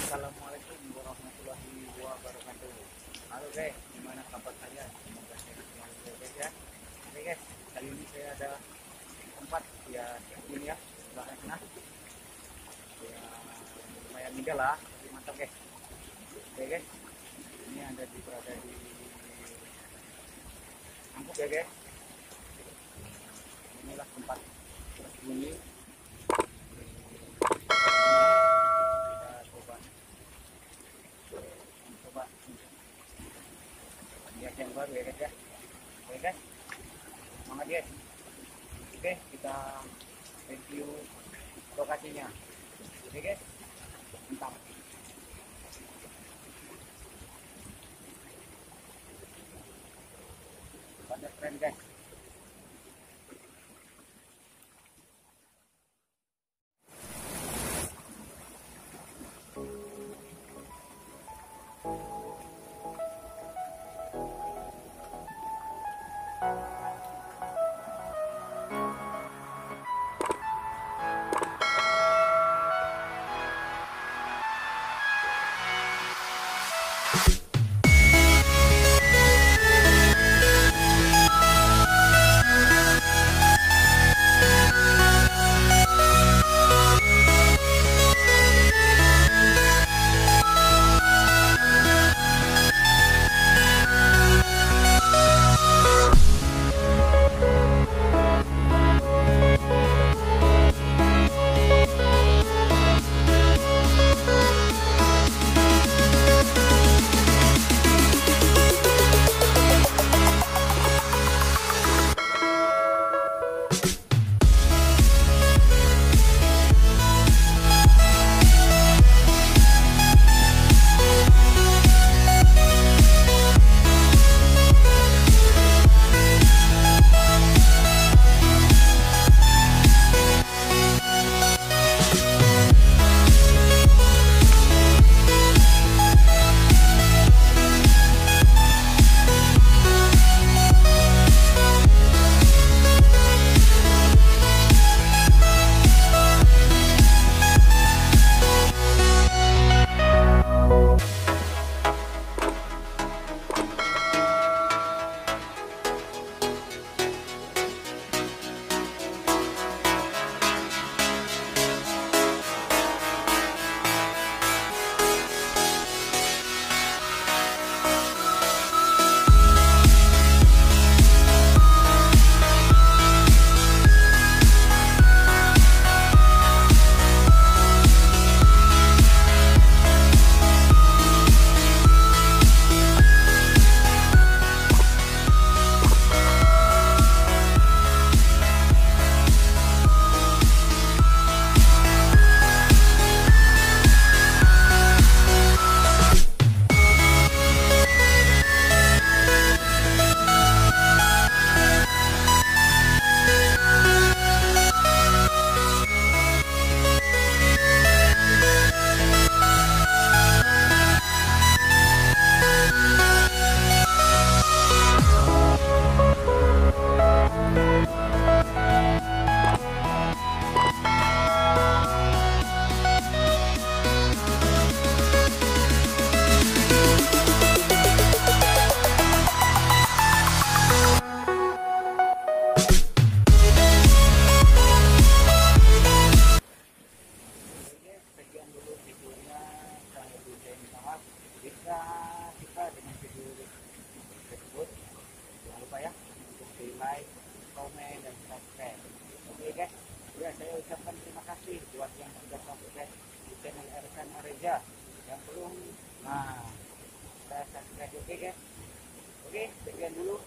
Assalamualaikum warahmatullahi wabarakatuh. Halo guys, gimana kabar kalian? Semoga sehat selalu guys ya. Oke guys, kali ini saya ada tempat ya ini ya, sebelah sana. Ya lumayan indah lah, tapi mantap guys. Oke guys, ini berada di Angkut ya guys. Inilah tempat bersembunyi. Yang baru ya guys ya. Oke guys, semangat guys. Oke, kita review lokasinya. Oke guys, mantap. Pada keren guys. Yang belum, nah kita subscribe. Oke guys, oke sekian dulu.